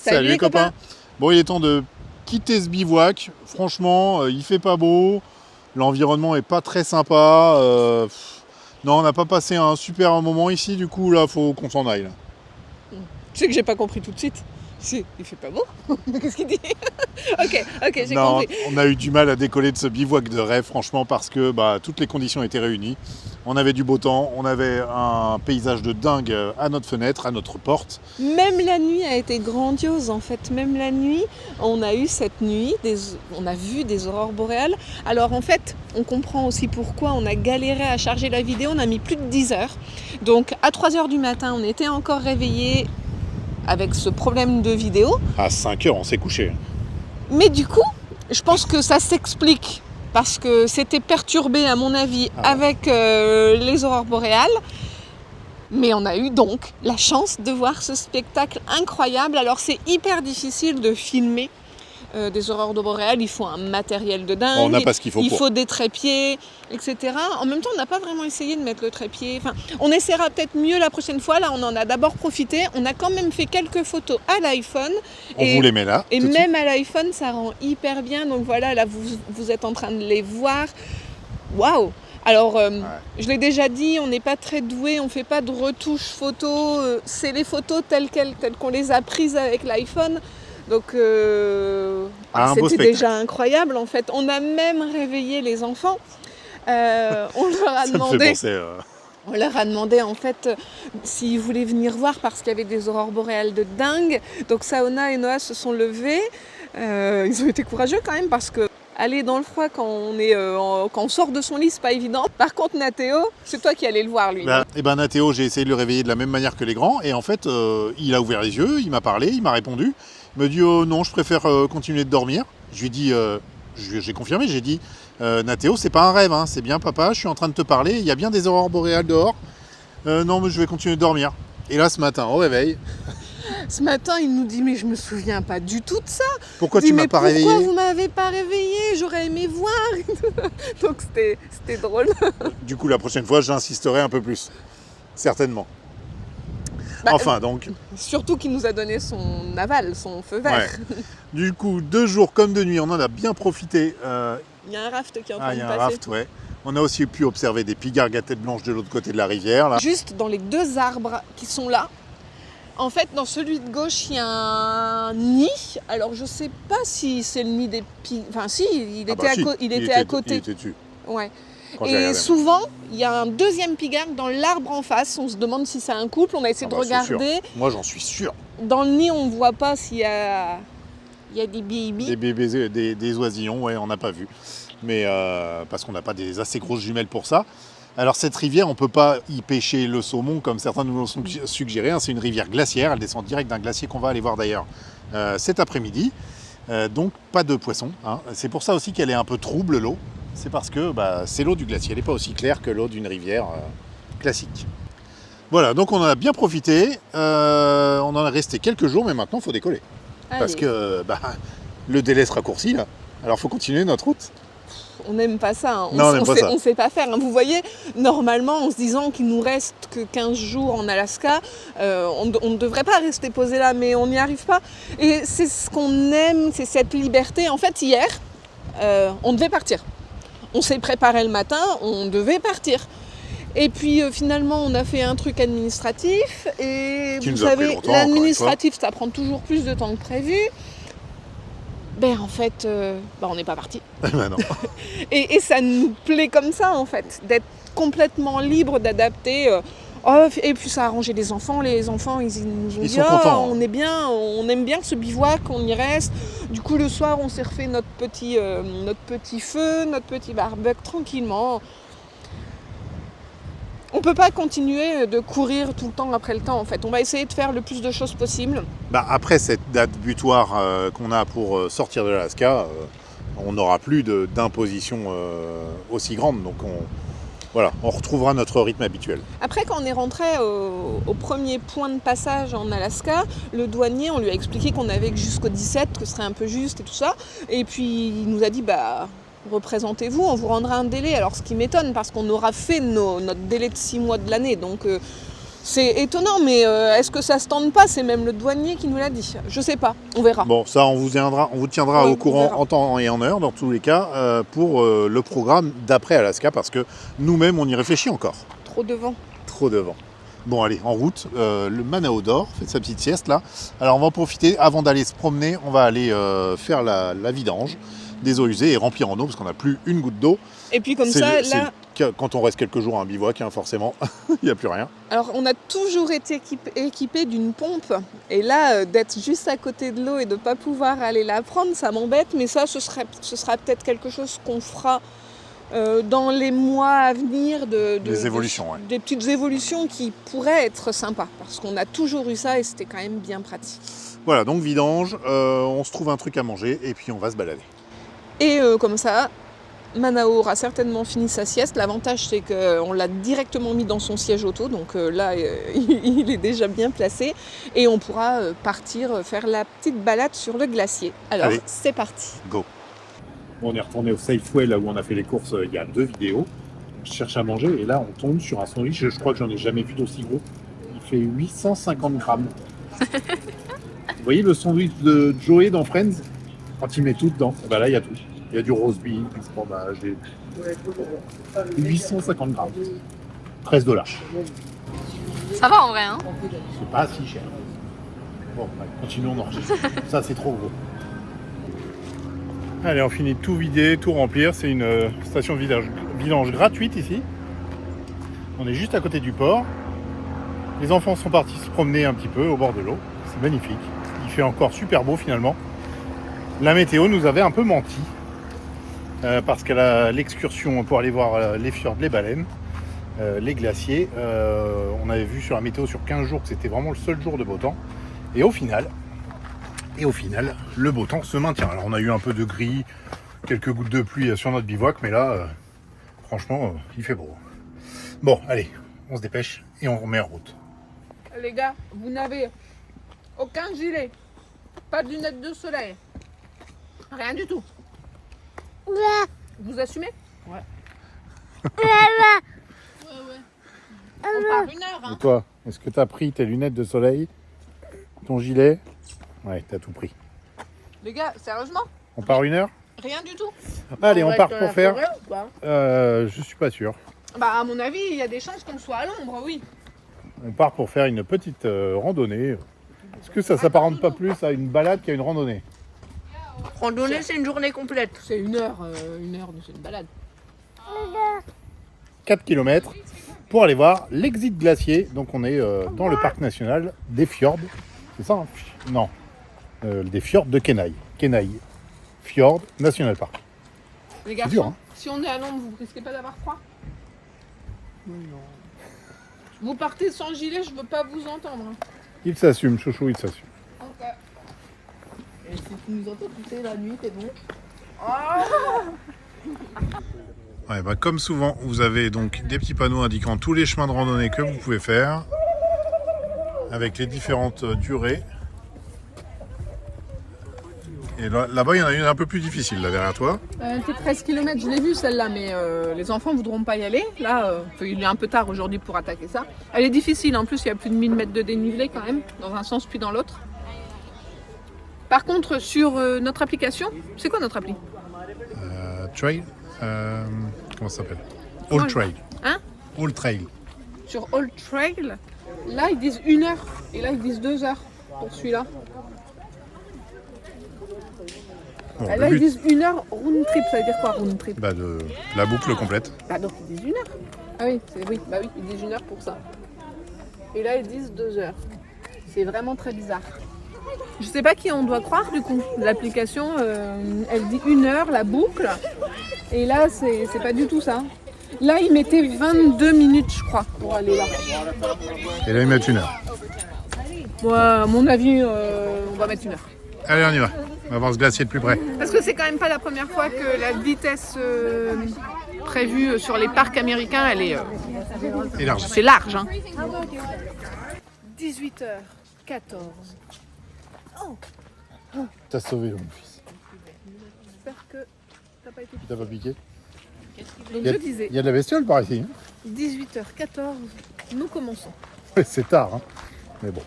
Salut les copains. Bon, il est temps de quitter ce bivouac. Franchement, il fait pas beau. L'environnement est pas très sympa. Non, on n'a pas passé un super moment ici. Du coup, là, faut qu'on s'en aille. Là. Tu sais que j'ai pas compris tout de suite. Il fait pas beau. Qu'est-ce qu'il dit? Ok, j'ai Non, compris. on a eu du mal à décoller de ce bivouac de rêve, franchement, parce que toutes les conditions étaient réunies. On avait du beau temps, on avait un paysage de dingue à notre fenêtre, à notre porte. Même la nuit a été grandiose en fait. Même la nuit, on a eu cette nuit, on a vu des aurores boréales. Alors en fait, on comprend aussi pourquoi on a galéré à charger la vidéo. On a mis plus de 10 heures. Donc à 3 heures du matin, on était encore réveillés avec ce problème de vidéo. À 5 heures, on s'est couché. Mais du coup, je pense que ça s'explique parce que c'était perturbé à mon avis avec les aurores boréales. Mais on a eu donc la chance de voir ce spectacle incroyable. Alors c'est hyper difficile de filmer des aurores boréales, il faut un matériel de dingue, on n'a pas ce qu'il faut il faut des trépieds, etc. En même temps, on n'a pas vraiment essayé de mettre le trépied. Enfin, on essaiera peut-être mieux la prochaine fois. Là, on en a d'abord profité. On a quand même fait quelques photos à l'iPhone. On vous les met là. Et même à l'iPhone, ça rend hyper bien. Donc voilà, là, vous êtes en train de les voir. Waouh! Alors, je l'ai déjà dit, on n'est pas très doué, on ne fait pas de retouches photos. C'est les photos telles qu'on les a prises avec l'iPhone. Donc, c'était déjà incroyable en fait. On a même réveillé les enfants. On leur a demandé. On leur a demandé en fait s'ils voulaient venir voir parce qu'il y avait des aurores boréales de dingue. Donc Saona et Noah se sont levés. Ils ont été courageux quand même parce que aller dans le froid quand on sort de son lit, c'est pas évident. Par contre, Nathéo, c'est toi qui allais le voir lui. Nathéo, j'ai essayé de le réveiller de la même manière que les grands. Et en fait, il a ouvert les yeux, il m'a parlé, il m'a répondu. Il me dit non, je préfère continuer de dormir. Je lui ai dit, j'ai confirmé, j'ai dit Nathéo, c'est pas un rêve, hein, c'est bien papa, je suis en train de te parler, il y a bien des aurores boréales dehors. Non, mais je vais continuer de dormir. Et là, ce matin, au réveil. Ce matin, il nous dit mais je me souviens pas du tout de ça. Pourquoi tu m'as pas réveillé? Pourquoi vous m'avez pas réveillé? J'aurais aimé voir. Donc c'était drôle. Du coup, la prochaine fois, j'insisterai un peu plus, certainement. Enfin, donc. Surtout qu'il nous a donné son aval, son feu vert. Ouais. Du coup, 2 jours comme de nuit, on en a bien profité. Il y a un raft qui est en train de passer. Il y a un raft, ouais. On a aussi pu observer des pigargues à tête blanche de l'autre côté de la rivière. Là. Juste dans les 2 arbres qui sont là. En fait, dans celui de gauche, il y a un nid. Alors, je sais pas si c'est le nid des pigargues. Enfin, si, il était à côté. Il était dessus. Ouais. Et souvent, il y a un deuxième pigargue dans l'arbre en face. On se demande si c'est un couple. On a essayé de regarder. Moi, j'en suis sûr. Dans le nid, on ne voit pas s'il y a des bébés. Des bébés, des oisillons, ouais, on n'a pas vu. Mais parce qu'on n'a pas des assez grosses jumelles pour ça. Alors cette rivière, on ne peut pas y pêcher le saumon comme certains nous l'ont suggéré. Hein. C'est une rivière glaciaire, elle descend direct d'un glacier qu'on va aller voir d'ailleurs cet après-midi. Donc pas de poissons. Hein. C'est pour ça aussi qu'elle est un peu trouble l'eau. C'est parce que c'est l'eau du glacier, elle n'est pas aussi claire que l'eau d'une rivière classique. Voilà, donc on en a bien profité. On en a resté quelques jours, mais maintenant il faut décoller. Allez. Parce que le délai se raccourcit là. Alors il faut continuer notre route. On n'aime pas ça, hein. On ne sait pas faire. Hein. Vous voyez, normalement, en se disant qu'il nous reste que 15 jours en Alaska, on ne devrait pas rester posé là, mais on n'y arrive pas. Et c'est ce qu'on aime, c'est cette liberté. En fait, hier, on devait partir. On s'est préparé le matin, on devait partir. Et puis finalement, on a fait un truc administratif. Et vous savez, l'administratif, ça prend toujours plus de temps que prévu. En fait, on n'est pas parti. Non. et ça nous plaît comme ça, en fait, d'être complètement libre, d'adapter. Et puis ça a arrangé les enfants. Les enfants, ils nous ont dit on est bien, on aime bien ce bivouac, on y reste. Du coup, le soir, on s'est refait notre petit feu, notre petit barbecue tranquillement. On ne peut pas continuer de courir tout le temps après le temps, en fait. On va essayer de faire le plus de choses possible. Après cette date butoir qu'on a pour sortir de l'Alaska, on n'aura plus d'imposition aussi grande. Donc on retrouvera notre rythme habituel. Après, quand on est rentré au premier point de passage en Alaska, le douanier, on lui a expliqué qu'on avait que jusqu'au 17, que ce serait un peu juste et tout ça. Et puis, il nous a dit, représentez-vous, on vous rendra un délai. Alors, ce qui m'étonne, parce qu'on aura fait notre délai de 6 mois de l'année. Donc, C'est étonnant, mais est-ce que ça se tente pas? C'est même le douanier qui nous l'a dit. Je sais pas, on verra. Bon, ça, on vous tiendra Ouais, au on courant verra. en temps et en heure, dans tous les cas, pour le programme d'après Alaska, parce que nous-mêmes, on y réfléchit encore. Trop de vent. Trop de vent. Bon, allez, en route, le Manao dort, fait sa petite sieste là. Alors, on va en profiter, avant d'aller se promener, on va aller faire la vidange des eaux usées et remplir en eau, parce qu'on n'a plus une goutte d'eau. Et puis comme C'est ça, le- c'est là, quand on reste quelques jours à un bivouac, hein, forcément, il n'y a plus rien. alors on a toujours été équipé d'une pompe. Et là, d'être juste à côté de l'eau et de ne pas pouvoir aller la prendre, ça m'embête. Mais ça, ce sera peut-être quelque chose qu'on fera dans les mois à venir. Des évolutions, ouais. Des petites évolutions qui pourraient être sympas. Parce qu'on a toujours eu ça et c'était quand même bien pratique. Voilà, donc vidange, on se trouve un truc à manger et puis on va se balader. Et comme ça, Manao aura certainement fini sa sieste. L'avantage, c'est qu'on l'a directement mis dans son siège auto. Donc là, il est déjà bien placé. Et on pourra partir faire la petite balade sur le glacier. Alors, Allez. c'est parti. Go. On est retourné au Safeway, là où on a fait les courses il y a 2 vidéos. On cherche à manger et là, on tombe sur un sandwich. Je crois que j'en ai jamais vu d'aussi gros. Il fait 850 grammes. Vous voyez le sandwich de Joey dans Friends? Quand il met tout dedans, bah là, il y a tout. Il y a du roast beef, du fromage, 850 grammes. 13 $. Ça va en vrai, hein? C'est pas si cher. Bon, ouais, continuons d'enregistrer. Ça, c'est trop gros. Allez, on finit de tout vider, tout remplir. C'est une station de vidange gratuite ici. On est juste à côté du port. Les enfants sont partis se promener un petit peu au bord de l'eau. C'est magnifique. Il fait encore super beau finalement. La météo nous avait un peu menti. Parce qu'à l'excursion pour aller voir les fjords, les baleines, les glaciers, on avait vu sur la météo sur 15 jours que c'était vraiment le seul jour de beau temps. Et au final, le beau temps se maintient. Alors on a eu un peu de gris, quelques gouttes de pluie sur notre bivouac, mais là, franchement, il fait beau. Bon, allez, on se dépêche et on remet en route. Les gars, vous n'avez aucun gilet, pas de lunettes de soleil, rien du tout. Vous assumez? Ouais. On part 1 heure, hein. Et toi, est-ce que tu as pris tes lunettes de soleil, ton gilet? Ouais, t'as tout pris. Les gars, sérieusement? On part 1 heure? Rien du tout. Allez, on part pour faire... je suis pas sûr. Bah à mon avis, il y a des chances qu'on soit à l'ombre, oui. On part pour faire une petite randonnée. Est-ce que ça s'apparente pas plus à une balade qu'à une randonnée? Randonnée, c'est une journée complète. C'est 1 heure, c'est une balade. 4 km pour aller voir l'exit glacier. Donc on est dans le parc national des fjords. C'est ça, hein? Non. Des fjords de Kenai. Kenai Fjord National Park. Les garçons, dur, hein. si on est à l'ombre, vous risquez pas d'avoir froid? Non. Vous partez sans gilet, je veux pas vous entendre. Hein. Il s'assume, chouchou, il s'assume. Ok. Et si tu nous entends, tu sais, la nuit, t'es bon. Ouais, bah, comme souvent, vous avez donc des petits panneaux indiquant tous les chemins de randonnée que vous pouvez faire, avec les différentes durées. Et là-bas, il y en a une un peu plus difficile, là, derrière toi. Elle fait 13 km, je l'ai vue celle-là, mais les enfants voudront pas y aller. Là, il est un peu tard aujourd'hui pour attaquer ça. Elle est difficile, en plus il y a plus de 1000 mètres de dénivelé quand même, dans un sens puis dans l'autre. Par contre, sur notre application, c'est quoi notre appli? Trail comment ça s'appelle? All Trail. Hein? All Trail. Sur All Trail, là ils disent 1 heure, et là ils disent 2 heures pour celui-là. Bon, Là le ils but, disent 1 heure round trip, ça veut dire quoi round trip? bah, de la boucle complète. Ah donc ils disent 1 heure. Ah oui, bah oui, ils disent 1 heure pour ça. Et là ils disent 2 heures. C'est vraiment très bizarre. Je sais pas qui on doit croire du coup. L'application, elle dit 1 heure la boucle. Et là c'est pas du tout ça. Là ils mettaient 22 minutes je crois pour aller là. Et là, ils mettent 1 heure. Moi à mon avis on va mettre 1 heure. Allez, on y va. On va voir ce glacier de plus près. Parce que c'est quand même pas la première fois que la vitesse prévue sur les parcs américains, elle est... Et large. c'est large. Hein. 18h14. T'as sauvé mon fils. J'espère que t'as pas été... T'as pas piqué? Donc Il je disais, y a de la bestiole par ici. Hein? 18h14, nous commençons. C'est tard, hein. Mais bon,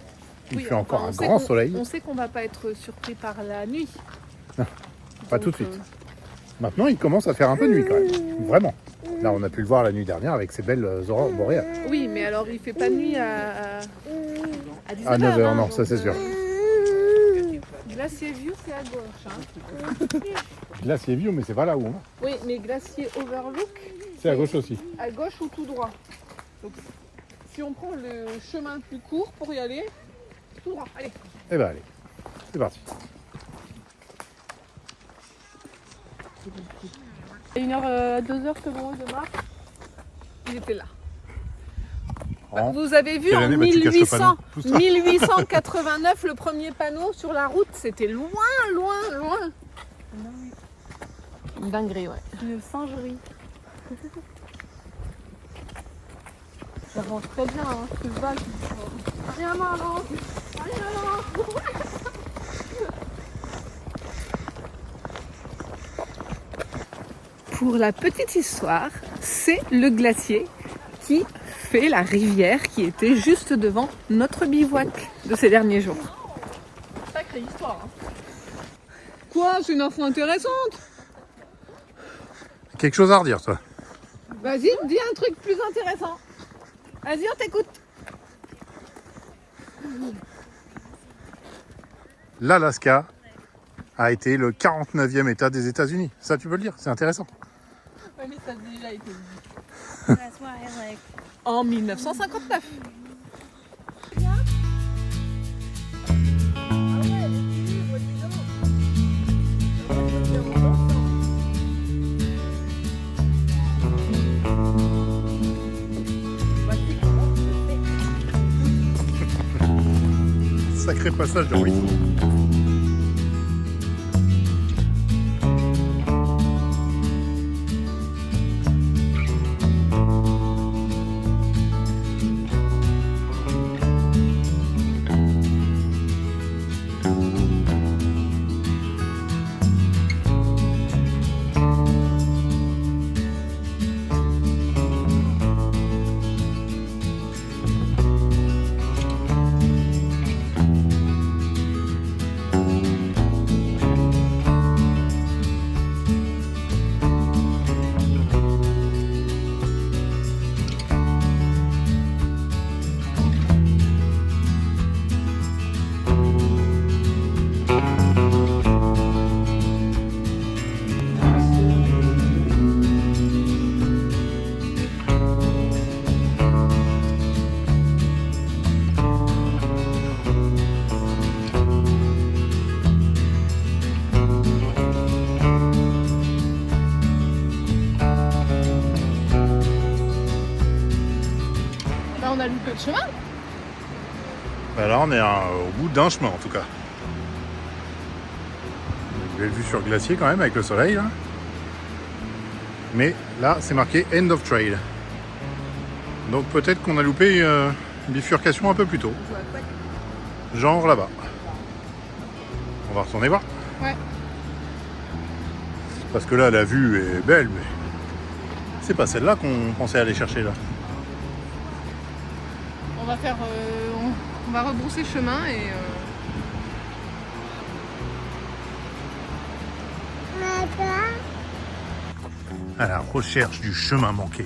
il Oui, fait encore enfin, un on sait grand qu'on- soleil. On sait qu'on va pas être surpris par la nuit. Pas tout de suite. Maintenant, il commence à faire un peu nuit quand même. Vraiment. Là, on a pu le voir la nuit dernière avec ces belles aurores boréales. Oui, mais alors il fait pas nuit à 19h. À 9h, non, ça c'est sûr. Glacier View, c'est à gauche. Hein. Glacier View, mais c'est pas là où on va. Oui, mais Glacier Overlook, C'est à gauche aussi. à gauche ou tout droit. Donc, si on prend le chemin le plus court pour y aller, tout droit, allez. Eh ben allez, c'est parti. À 1h, 2h que bon de marche, il était là. En- Vous avez vu Quelle en année, bah, tu caches le panneau, tout ça. 1889, le premier panneau sur la route, c'était loin, loin, loin. Une dinguerie, ouais. Une singerie. Ça range très bien, hein, ce cheval. Rien à maman, rien à maman. Pour la petite histoire, c'est le glacier qui fait la rivière qui était juste devant notre bivouac de ces derniers jours. Sacrée histoire. Hein. Quoi? C'est une info intéressante. Quelque chose à redire, toi. Vas-y, dis un truc plus intéressant. Vas-y, on t'écoute. L'Alaska a été le 49e État des États-Unis. Ça, tu peux le dire, c'est intéressant. Oui, mais ça a déjà été dit. En 1959. Sacré passage de ruisseau. Là, on a loupé le chemin. Bah là, on est au bout d'un chemin en tout cas. Vous avez vu sur le glacier quand même avec le soleil là. Mais là, c'est marqué End of Trail. Donc peut-être qu'on a loupé une bifurcation un peu plus tôt. Genre là-bas. On va retourner voir. Ouais. Parce que là, la vue est belle, mais c'est pas celle-là qu'on pensait aller chercher là. On va faire, on va rebrousser chemin et. À la recherche du chemin manqué.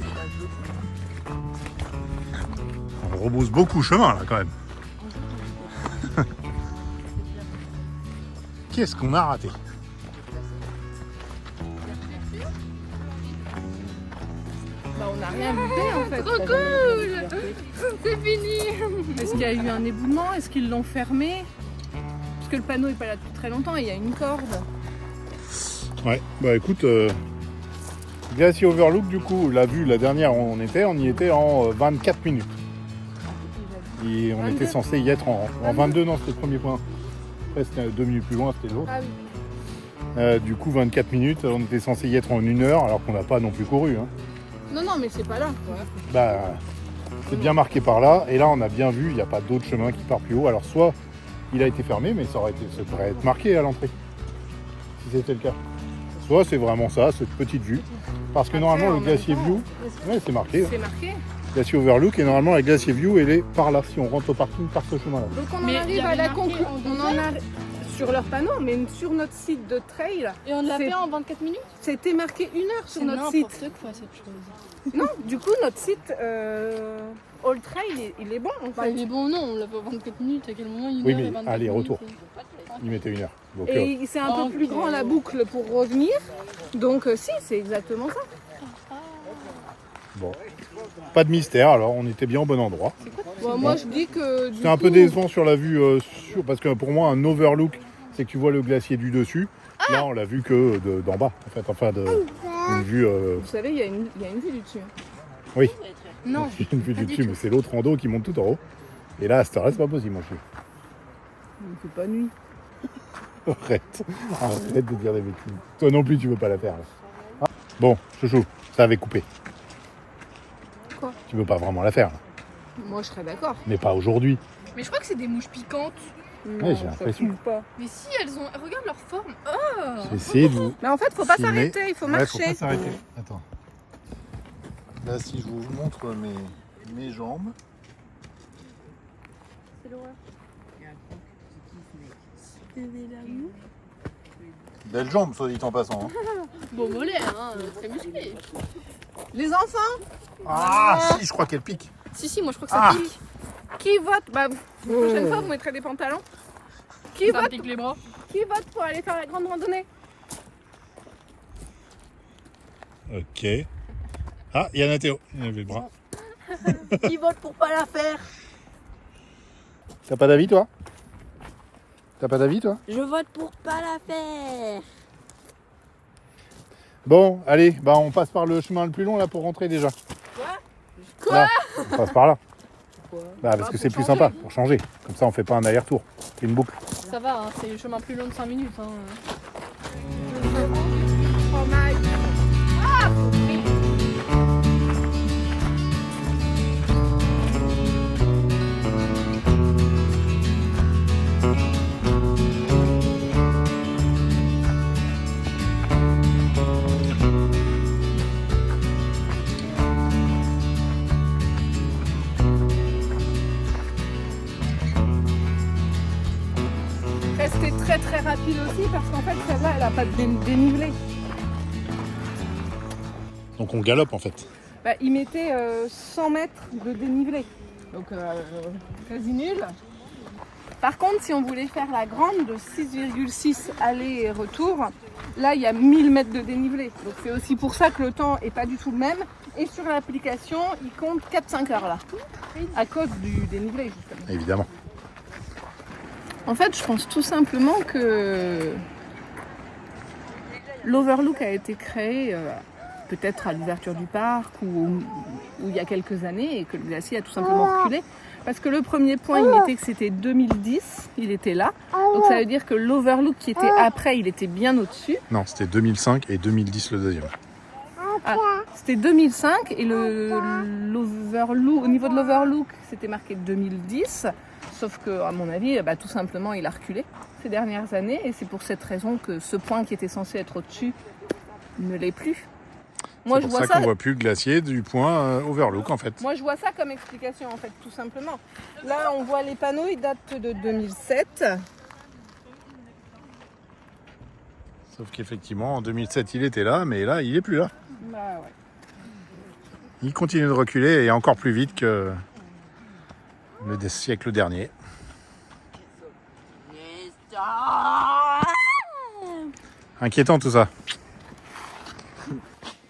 On rebrousse beaucoup chemin là quand même. Qu'est-ce qu'on a raté? Bah, on n'a rien loupé en fait. Trop cool. C'est fini. Est-ce qu'il y a eu un éboulement? Est-ce qu'ils l'ont fermé? Parce que le panneau n'est pas là depuis très longtemps et il y a une corde. Ouais, bah écoute, Glacier Overlook, du coup, la vue, la dernière où on y était en 24 minutes. Et on 22. était censé y être en 22, non, c'était le premier point. Après, c'était 2 minutes plus loin, c'était l'autre. Ah oui. Du coup, 24 minutes, on était censé y être en 1 heure, alors qu'on n'a pas non plus couru. Hein. Non, non, mais c'est pas là. Quoi. Bah, c'est bien marqué par là, et là, on a bien vu, il n'y a pas d'autre chemin qui part plus haut. Alors, soit il a été fermé, mais ça devrait être marqué à l'entrée, si c'était le cas. Soit c'est vraiment ça, cette petite vue. Parce que Après, normalement, en le même glacier temps, View, ouais, c'est marqué. C'est marqué. Glacier Overlook, et normalement la Glacier View, elle est par là, si on rentre au parking par ce chemin-là. Donc on Mais en il y arrive à avait la marqué conclusion. en On en arrive sur leur panneau, mais sur notre site de trail, Et on l'a C'est- fait en 24 minutes. c'était marqué 1 heure sur C'est notre site. n'importe quoi cette chose. Non, du coup notre site All Trail, il est bon en Bah, fait. il est bon, non, on l'a fait en 24 minutes. À quel moment il Oui, est mais 24 allez, minutes, retour. Il mettait 1 heure. Donc, Et c'est un peu plus Ok. grand la boucle pour revenir. Donc si, c'est exactement ça. bon. Pas de mystère, alors on était bien au bon endroit. Bon, moi je dis que. C'était un peu décevant sur la vue, parce que pour moi un overlook, c'est que tu vois le glacier du dessus. Là on l'a vu que d'en bas, en fait, enfin une vue. Vous savez, il y a une vue du dessus. Oui, Non, il y a une vue pas du du dessus, tout. mais c'est l'autre rando qui monte tout en haut. Et là à cette heure-là, c'est pas possible, mon chou. Il ne fait pas nuit. Arrête de dire des bêtises. Toi non plus, tu veux pas la faire. Là. Ah. Bon, chouchou, ça avait coupé. Quoi? Tu veux pas vraiment la faire, là. Moi je serais d'accord. Mais pas aujourd'hui. Mais je crois que c'est des mouches piquantes. Non, j'ai ça l'impression. pue pas. Mais si, elles ont. Regarde leur forme. J'ai essayé de vous. Mais en fait, faut pas Filmer. s'arrêter, il faut Ouais, marcher. faut pas s'arrêter. Attends. Là, si je vous montre mes jambes. C'est l'horreur. Belles jambes, soit dit en passant. Hein. Bon mollet, hein, très musclé. Les enfants, Ah, si, je crois qu'elle pique. Si, moi je crois que ça Ah. pique. qui vote? Bah, la prochaine fois, vous mettrez des pantalons. Qui Ça me vote? pique les bras. Qui vote pour aller faire la grande randonnée? Ok. Ah, il y a Nathéo. Il avait le bras. Qui vote pour pas la faire? T'as pas d'avis, toi? T'as pas d'avis, toi? Je vote pour pas la faire. Bon, allez, bah on passe par le chemin le plus long là pour rentrer déjà. Quoi? Là, on passe par là. Pourquoi? Bah parce que c'est plus sympa pour changer. Comme ça on fait pas un aller-retour. C'est une boucle. Ça va, hein, c'est le chemin plus long de 5 minutes. Hein. Restez très rapide aussi parce qu'en fait, celle-là, elle a pas de dénivelé. Donc on galope en fait. Bah, il mettait 100 mètres de dénivelé. Donc quasi nul. Par contre, si on voulait faire la grande de 6,6 aller et retour, là il y a 1000 mètres de dénivelé. Donc c'est aussi pour ça que le temps n'est pas du tout le même. Et sur l'application, il compte 4-5 heures là. À cause du dénivelé justement. Évidemment. En fait, je pense tout simplement que l'Overlook a été créé peut-être à l'ouverture du parc ou il y a quelques années et que le glacier a tout simplement reculé. Parce que le premier point, il mettait que c'était 2010, il était là. Donc ça veut dire que l'Overlook qui était après, il était bien au-dessus. Non, c'était 2005 et 2010 le deuxième. Ah, c'était 2005 et l'Overlook, au niveau de l'Overlook, c'était marqué 2010. Sauf que, à mon avis, tout simplement, il a reculé ces dernières années. Et c'est pour cette raison que ce point qui était censé être au-dessus ne l'est plus. Moi, C'est pour ça qu'on voit plus le glacier du point Overlook en fait. Moi, je vois ça comme explication, en fait, tout simplement. Là, on voit les panneaux, ils datent de 2007. Sauf qu'effectivement, en 2007, il était là, mais là, il est plus là. Bah ouais. Il continue de reculer et encore plus vite que le siècle dernier. Inquiétant tout ça.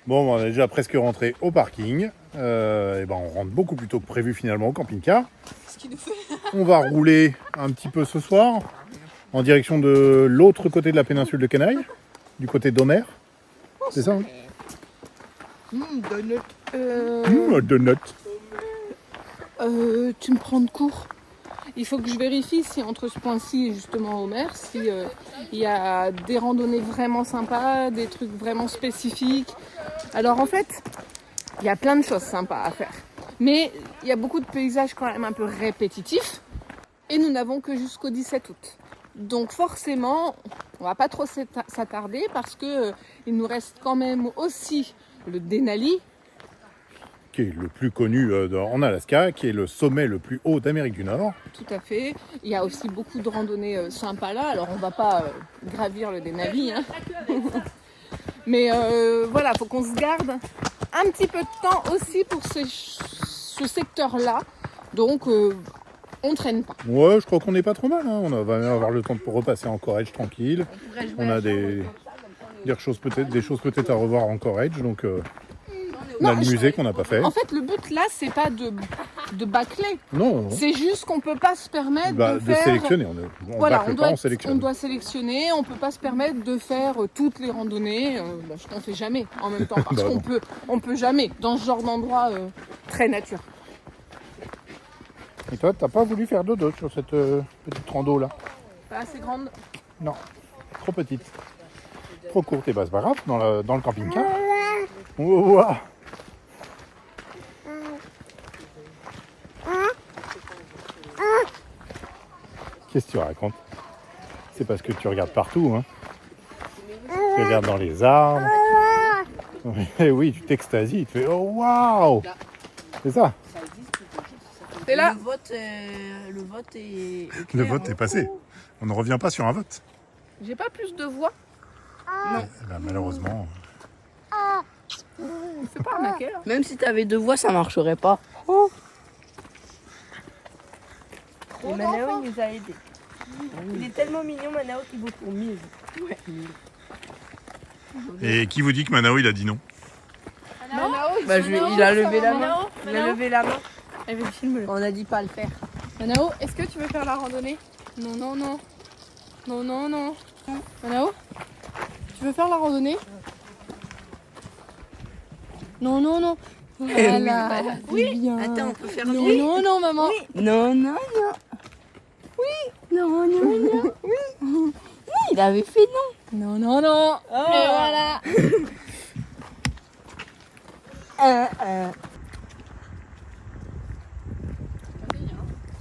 Bon, on est déjà presque rentré au parking. Et ben, on rentre beaucoup plus tôt que prévu finalement au camping-car. On va rouler un petit peu ce soir en direction de l'autre côté de la péninsule de Canaille, du côté d'Omer. C'est ça, hein? Donut. Donut. Tu me prends de court. Il faut que je vérifie si entre ce point-ci et justement Homer, si il y a des randonnées vraiment sympas, des trucs vraiment spécifiques. Alors en fait, il y a plein de choses sympas à faire. Mais il y a beaucoup de paysages quand même un peu répétitifs. Et nous n'avons que jusqu'au 17 août. Donc forcément, on va pas trop s'attarder parce que il nous reste quand même aussi le Denali. Qui qui est le plus connu en Alaska, qui est le sommet le plus haut d'Amérique du Nord. Tout à fait. Il y a aussi beaucoup de randonnées sympas là. Alors on va pas gravir le Denali, hein. Mais voilà, faut qu'on se garde un petit peu de temps aussi pour ce secteur-là. Donc on traîne pas. Ouais, je crois qu'on n'est pas trop mal, hein. On va même avoir le temps de repasser en Corrège tranquille. On a des choses peut-être à revoir en Corrège, donc on a le musée qu'on n'a pas fait. En fait, le but là, c'est pas de bâcler. Non. C'est juste qu'on peut pas se permettre de faire... sélectionner. Voilà, on on sélectionne. doit sélectionner, on peut pas se permettre de faire toutes les randonnées. Je t'en fais jamais en même temps, parce qu'on peut jamais dans ce genre d'endroit très nature. Et toi, t'as pas voulu faire dodo sur cette petite rando là? Pas assez grande. Non, trop petite. Trop courte, et bah c'est pas grave, dans le camping-car. Ouah. Qu'est-ce que tu racontes? C'est parce que tu regardes partout, hein. Tu regardes dans les arbres. Oui, tu t'extasies, tu fais oh waouh! C'est ça. T'es là? Le vote est clair, Le vote est passé. On ne revient pas sur un vote. J'ai pas plus de voix. Malheureusement. C'est pas arnaquer là. Même si t'avais 2 voix, ça marcherait pas. Et Manao, il nous a aidés. Il est tellement mignon, Manao, qu'il vaut pour 1000. Ouais. Et qui vous dit que Manao il a dit non? Il a levé la main. Il a levé la main. Filme-le. On a dit pas le faire. Manao, est-ce que tu veux faire la randonnée? Non, non, non. Non, non, non. Manao, tu veux faire la randonnée? Non, non, non. Voilà. Oui. Bien. Attends, on peut faire Non, oui. non, non, maman. Non, non, non. Oui. Non, non, non. Oui. Oui, il avait fait non. Non, non, non. Et voilà.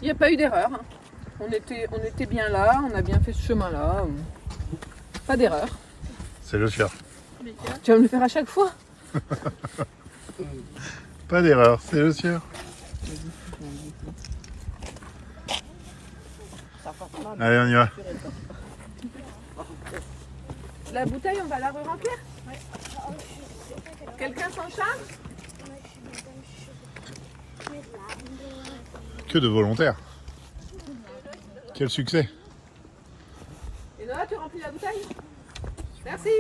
Il n'y a pas eu d'erreur. Hein. On était bien là, on a bien fait ce chemin-là. Pas d'erreur. C'est le sieur. Tu vas me le faire à chaque fois? Pas d'erreur, c'est le sieur. Allez, on y va. La bouteille, on va la re-remplir? Quelqu'un s'en charge? Que de volontaires. Quel succès. Et Noah, tu remplis la bouteille? Merci.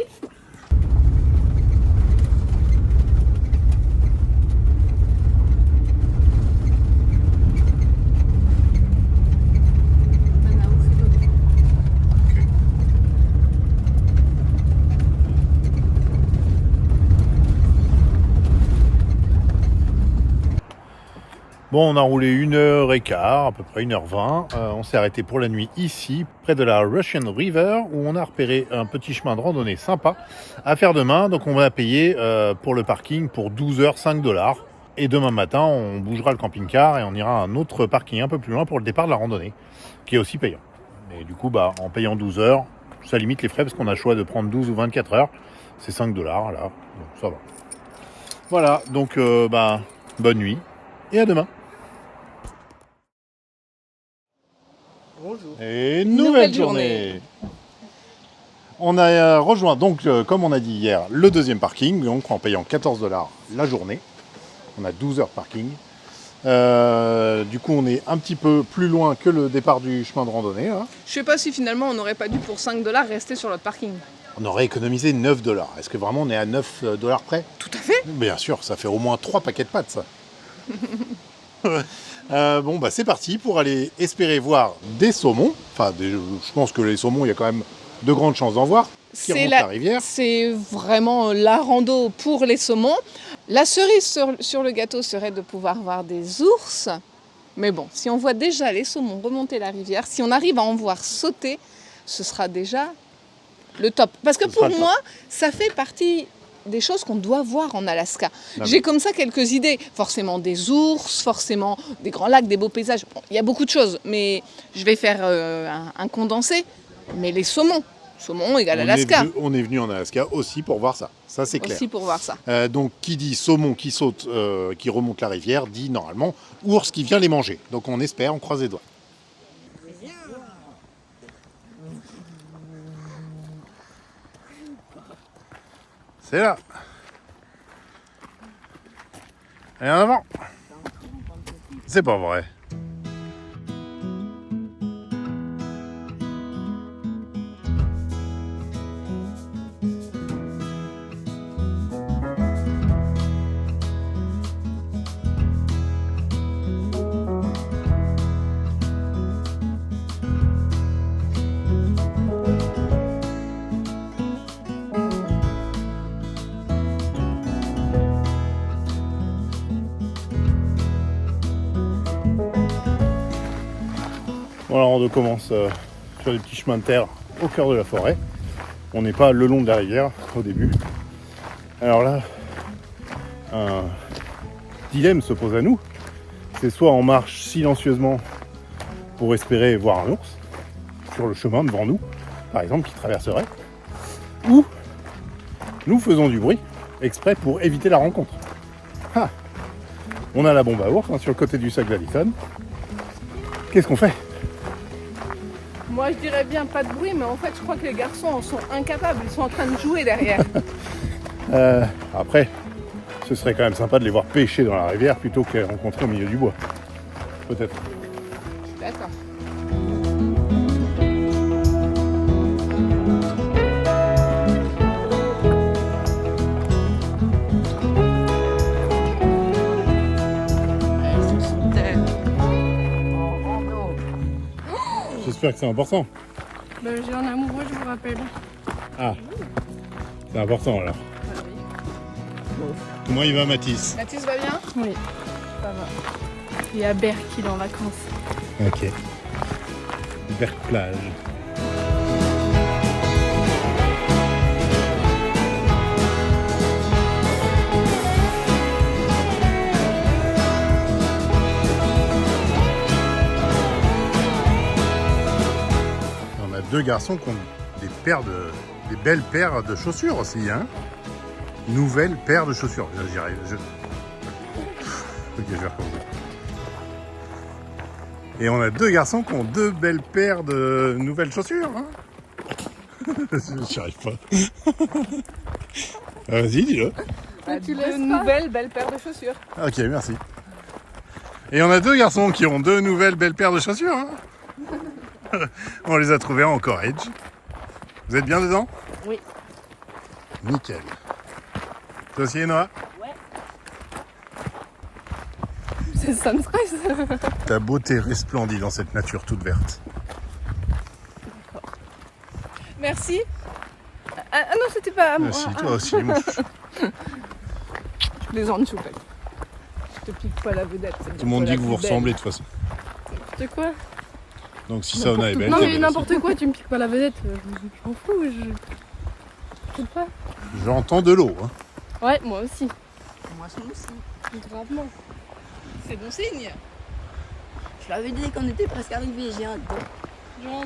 Bon, on a roulé 1h15, à peu près 1h20. On s'est arrêté pour la nuit ici, près de la Russian River, où on a repéré un petit chemin de randonnée sympa à faire demain. Donc on va payer pour le parking pour 12 heures, 5 $. Et demain matin, on bougera le camping-car et on ira à un autre parking un peu plus loin pour le départ de la randonnée, qui est aussi payant. Et du coup, en payant 12 heures, ça limite les frais parce qu'on a le choix de prendre 12 ou 24 heures. C'est 5 $ là, donc ça va. Voilà, donc bonne nuit et à demain. Bonjour. Et nouvelle journée. On a rejoint donc, comme on a dit hier, le deuxième parking, donc en payant 14 $ la journée. On a 12 heures parking. Du coup, on est un petit peu plus loin que le départ du chemin de randonnée. Hein. Je sais pas si finalement on n'aurait pas dû pour 5 $ rester sur notre parking. On aurait économisé 9 $. Est-ce que vraiment on est à 9 $ près? Tout à fait. Bien sûr, ça fait au moins 3 paquets de pâtes, ça. C'est parti pour aller espérer voir des saumons. Enfin, je pense que les saumons, il y a quand même de grandes chances d'en voir. Qui remontent la rivière. C'est vraiment la rando pour les saumons. La cerise sur le gâteau serait de pouvoir voir des ours. Mais bon, si on voit déjà les saumons remonter la rivière, si on arrive à en voir sauter, ce sera déjà le top. Parce que pour moi, ça fait partie des choses qu'on doit voir en Alaska. J'ai comme ça quelques idées. Forcément des ours, forcément des grands lacs, des beaux paysages. Bon, il y a beaucoup de choses, mais je vais faire un condensé. Mais les saumons, Saumon égale Alaska. On est venu en Alaska aussi pour voir ça. Ça, c'est clair. Aussi pour voir ça. Donc, qui dit saumon qui saute, qui remonte la rivière, dit normalement ours qui vient les manger. Donc, on espère, on croise les doigts. C'est là. Et en avant. C'est pas vrai. Voilà, on recommence sur les petits chemins de terre au cœur de la forêt. On n'est pas le long de la rivière au début. Alors là, un dilemme se pose à nous. C'est soit on marche silencieusement pour espérer voir un ours sur le chemin devant nous, par exemple, qui traverserait, ou nous faisons du bruit exprès pour éviter la rencontre. Ah, on a la bombe à ours sur le côté du sac d'Allison. Qu'est-ce qu'on fait ? Moi, je dirais bien pas de bruit, mais en fait, je crois que les garçons en sont incapables. Ils sont en train de jouer derrière. Après, ce serait quand même sympa de les voir pêcher dans la rivière plutôt que les rencontrer au milieu du bois. Peut-être. D'accord. J'espère que c'est important. J'ai un amoureux, je vous rappelle. Ah, c'est important alors. Comment il va Mathis ? Mathis va bien ? Oui, ça va. Il y a Berk, il est en vacances. Ok. Berck plage. On a deux garçons qui ont des belles paires de chaussures aussi, hein. Nouvelle paire de chaussures. Ok, je vais recommencer. Et on a deux garçons qui ont deux belles paires de nouvelles chaussures. Hein. J'y arrive pas. Vas-y, dis-le. Deux nouvelles belles paires de chaussures. Ok, merci. Et on a deux garçons qui ont deux nouvelles belles paires de chaussures. Hein. On les a trouvées en Courage. Vous êtes bien dedans ? Oui. Nickel. Toi aussi, Noah ? Ça me stresse. Ta beauté resplendit dans cette nature toute verte. Merci. Ah non, c'était pas à moi. Merci, toi aussi, mon chouchou. Je plaisante, choupette. Je te pique pas la vedette. Tout le monde dit que vous vous ressemblez de toute façon. C'est quoi? Donc si Saona est belle, Non t'es mais belle n'importe quoi, tu me piques pas la vedette. Je m'en fous, je sais pas. aussi. J'entends de l'eau. Hein. Ouais, moi aussi. Moi aussi. Gravement. C'est bon signe. Je l'avais dit qu'on était presque arrivés, j'ai un don. Non,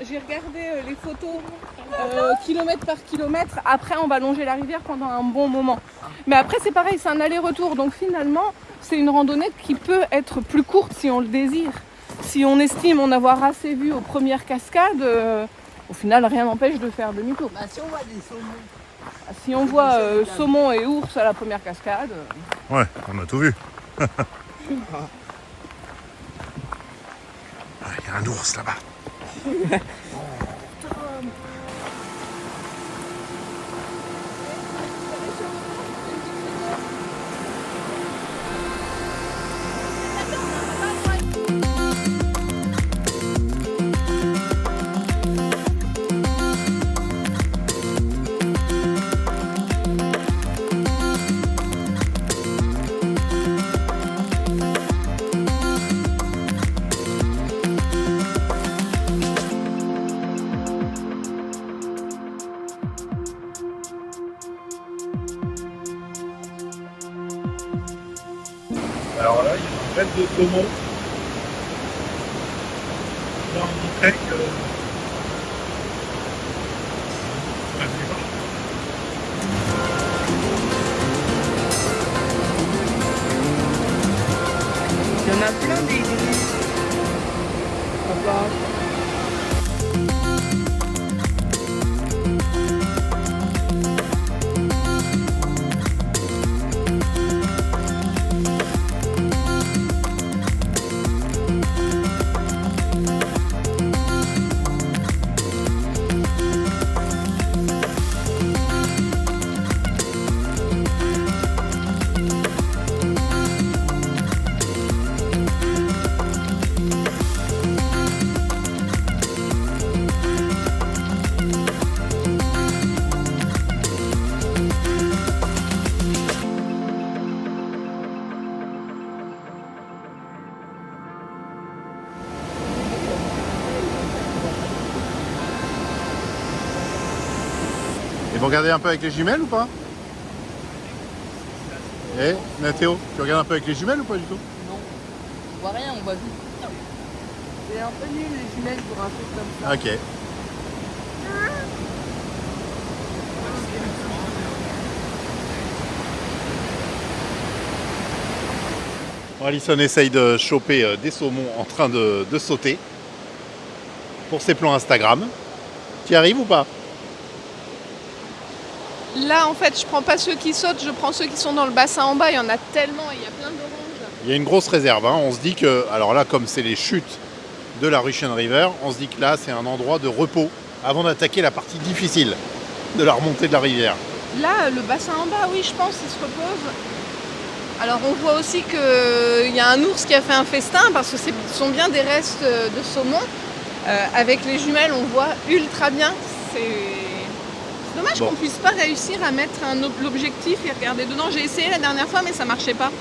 j'ai regardé les photos kilomètre par kilomètre. Après, on va longer la rivière pendant un bon moment. Mais après, c'est pareil, c'est un aller-retour. Donc finalement, c'est une randonnée qui peut être plus courte si on le désire. Si on estime en avoir assez vu aux premières cascades, au final, rien n'empêche de faire demi-tour. Bah, si on voit des saumons. Si on voit saumon et ours à la première cascade... Ouais, on a tout vu. Il y a un ours là-bas. Alors là, il y a une bête de saumon. On va montrer que vous regardez un peu avec les jumelles ou pas? Eh, Nathéo, tu regardes un peu avec les jumelles ou pas du tout? Non, on voit rien, on voit vite. C'est un peu nul les jumelles pour un truc comme ça. Ok. Bon, Alison essaye de choper des saumons en train de sauter pour ses plans Instagram. Tu y arrives ou pas? Là, en fait, je prends pas ceux qui sautent, je prends ceux qui sont dans le bassin en bas. Il y en a tellement, il y a plein d'oranges. Il y a une grosse réserve. Hein. On se dit que, alors là, comme c'est les chutes de la Russian River, on se dit que là, c'est un endroit de repos avant d'attaquer la partie difficile de la remontée de la rivière. Là, le bassin en bas, oui, je pense, il se repose. Alors, on voit aussi qu'il y a un ours qui a fait un festin parce que ce sont bien des restes de saumon. Avec les jumelles, on voit ultra bien. C'est dommage qu'on puisse pas réussir à mettre l'objectif et regarder dedans. J'ai essayé la dernière fois, mais ça marchait pas.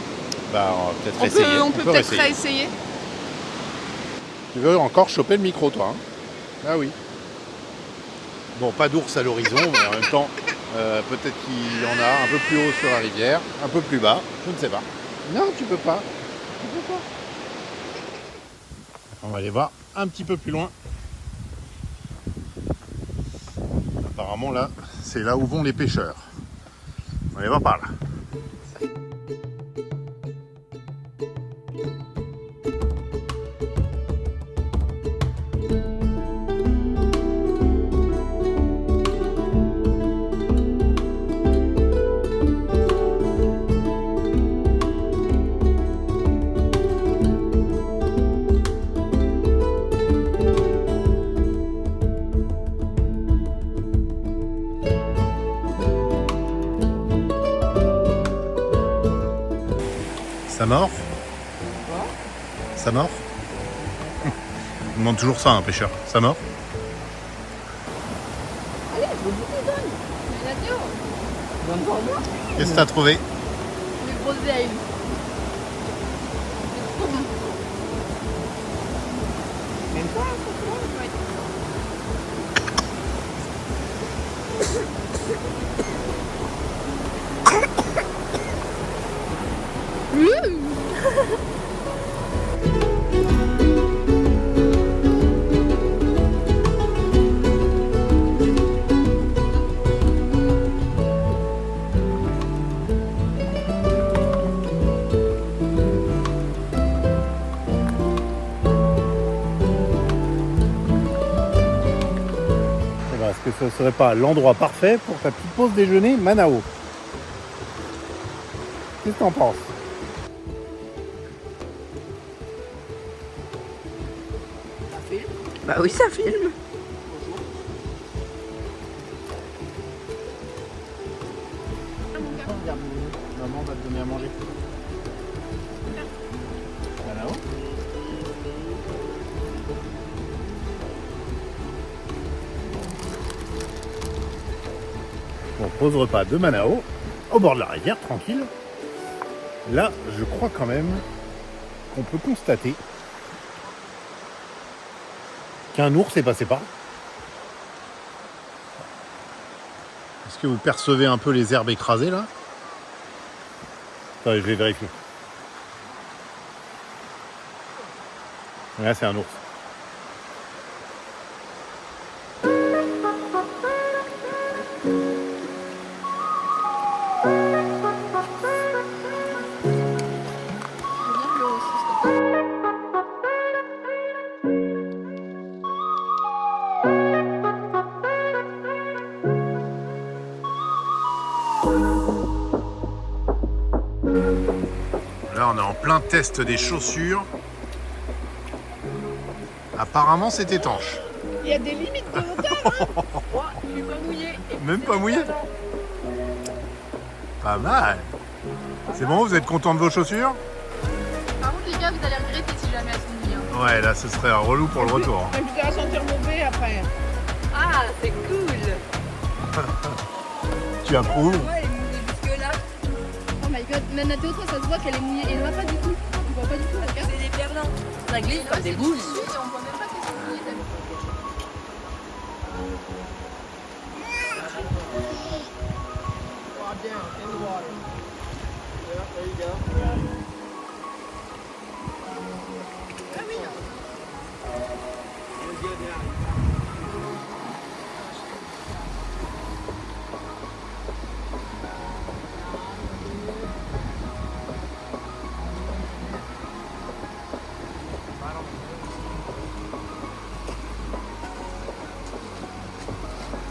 Bah, on va peut-être essayer. On peut peut-être réessayer. Tu veux encore choper le micro, toi, hein? Ah oui. Bon, pas d'ours à l'horizon, mais en même temps, peut-être qu'il y en a un peu plus haut sur la rivière, un peu plus bas, je ne sais pas. Non, tu peux pas. Tu peux pas. On va aller voir un petit peu plus loin. Apparemment, là, c'est là où vont les pêcheurs. On va aller voir par là. Ça mord? Quoi? Ça mord? On demande toujours ça à un pêcheur. Ça mord? Allez, je vous le donne. Mais Nathéo, donne pour moi. Qu'est-ce que t'as trouvé? Les grosses ailes. C'est trop bon. Même pas, Est-ce que ce serait pas l'endroit parfait pour ta petite pause déjeuner Manao? Qu'est-ce que t'en penses? Ça filme? Bah oui, ça filme. Maman va te donner à manger. Manao? Bon, pause repas de Manao, au bord de la rivière, tranquille. Là, je crois quand même qu'on peut constater qu'un ours est passé par là. Est-ce que vous percevez un peu les herbes écrasées là? Attendez, je vais vérifier. Là, c'est un ours. Là, on est en plein test des chaussures. Apparemment, c'est étanche. Il y a des limites de hauteur. Moi, je suis pas mouillée. Même pas mouillé? Pas mal. C'est bon, vous êtes content de vos chaussures? Par contre, les gars, vous allez regretter si jamais elles sont mouillées. Ouais, là, ce serait un relou pour le retour. Et puis tu vas sentir mauvais après. Ah, c'est cool. Tu approuves? Ouais, elle est mouillée jusque-là. Oh my god, mais Nathéo, toi, ça se voit qu'elle est mouillée. Elle va pas du tout. Tu vois pas du tout, regarde. C'est des pierres blancs. Ça glisse comme des boules. On voit même pas qu'elles sont mouillées.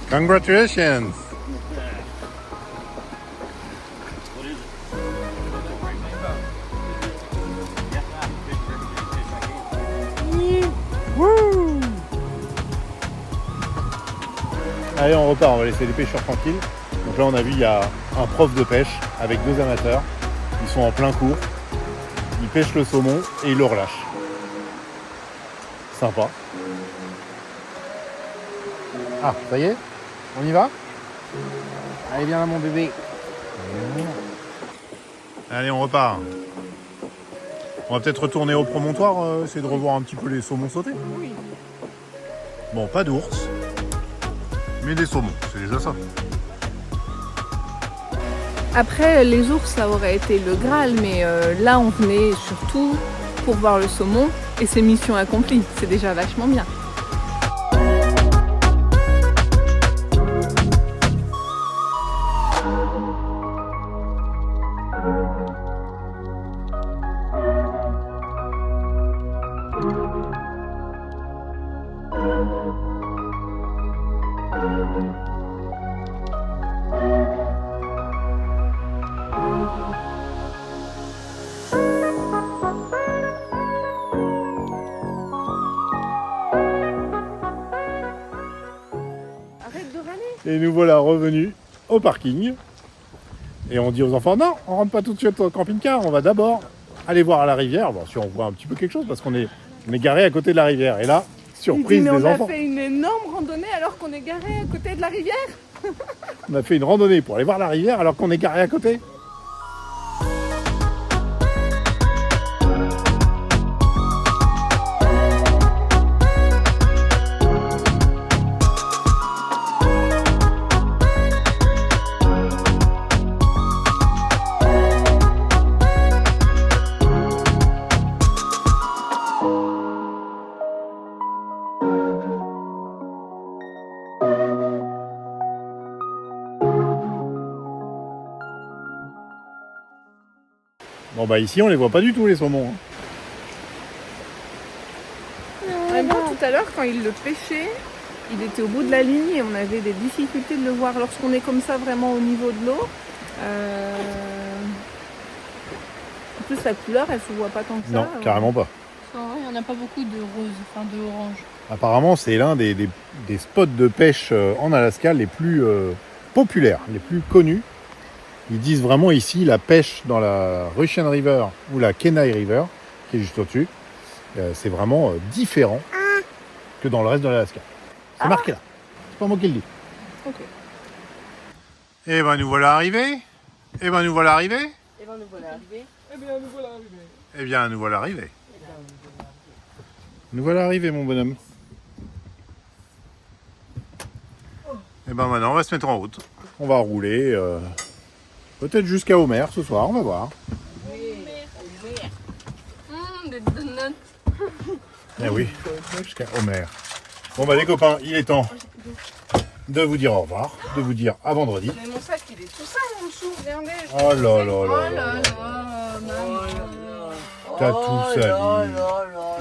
Congratulations. Wouh. Allez, on repart, on va laisser les pêcheurs tranquilles. Donc là, on a vu, il y a un prof de pêche avec 2 amateurs. Ils sont en plein cours. Ils pêchent le saumon et ils le relâchent. Sympa. Ah, ça y est? On y va? Allez, viens là, mon bébé. Allez, on repart. On va peut-être retourner au promontoire, essayer de revoir un petit peu les saumons sautés. Oui. Bon, pas d'ours, mais des saumons, c'est déjà ça. Après, les ours, ça aurait été le Graal, mais là, on venait surtout pour voir le saumon et c'est mission accomplie. C'est déjà vachement bien. Et nous voilà revenus au parking. Et on dit aux enfants, non, on rentre pas tout de suite au camping-car, on va d'abord aller voir à la rivière. Bon, si on voit un petit peu quelque chose, parce qu'on est garé à côté de la rivière. Et là, surprise des enfants. On a fait une énorme randonnée alors qu'on est garé à côté de la rivière. On a fait une randonnée pour aller voir la rivière alors qu'on est garé à côté. Bon bah ici on les voit pas du tout les saumons. En même temps, tout à l'heure, quand il le pêchait, il était au bout de la ligne et on avait des difficultés de le voir lorsqu'on est comme ça vraiment au niveau de l'eau. En plus, la couleur, elle se voit pas tant que ça. Non, carrément pas. Il n'y en a pas beaucoup de rose, enfin de orange. Apparemment c'est l'un des spots de pêche en Alaska les plus populaires, les plus connus. Ils disent vraiment ici la pêche dans la Russian River ou la Kenai River, qui est juste au-dessus, c'est vraiment différent que dans le reste de l'Alaska. C'est marqué là. C'est pas moi qui le dis. Ok. Et ben nous voilà arrivés. Et ben nous voilà arrivés. Et bien, nous voilà arrivés. Eh bien nous voilà arrivés. Nous voilà arrivés mon bonhomme. Et ben maintenant on va se mettre en route. On va rouler peut-être jusqu'à Homer ce soir, on va voir. Des donuts. Eh oui, jusqu'à Homer. Bon bah les copains, il est temps de vous dire au revoir, de vous dire à vendredi. Mais mon sac, il est tout sale en dessous, regardez. Oh là là là là là. T'as tout sali.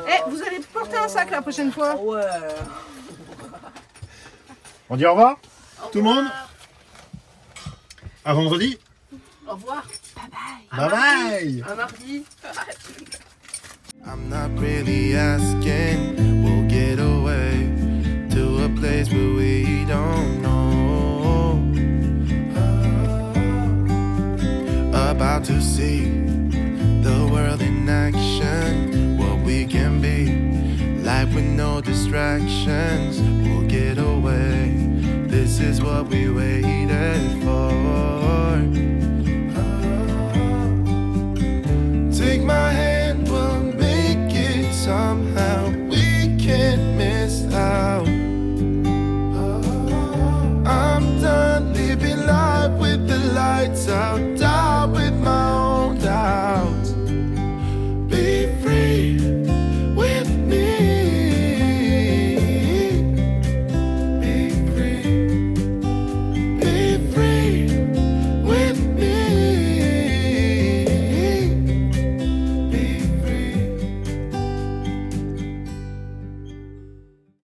Eh, vous allez porter un sac la prochaine fois. Ouais. On dit au revoir tout le monde. À vendredi. Au revoir. Bye bye. À mardi. I'm not really asking, we'll get away to a place where we don't know. About to see the world in action, what we can be, life with no distractions. We'll get away, this is what we waited for.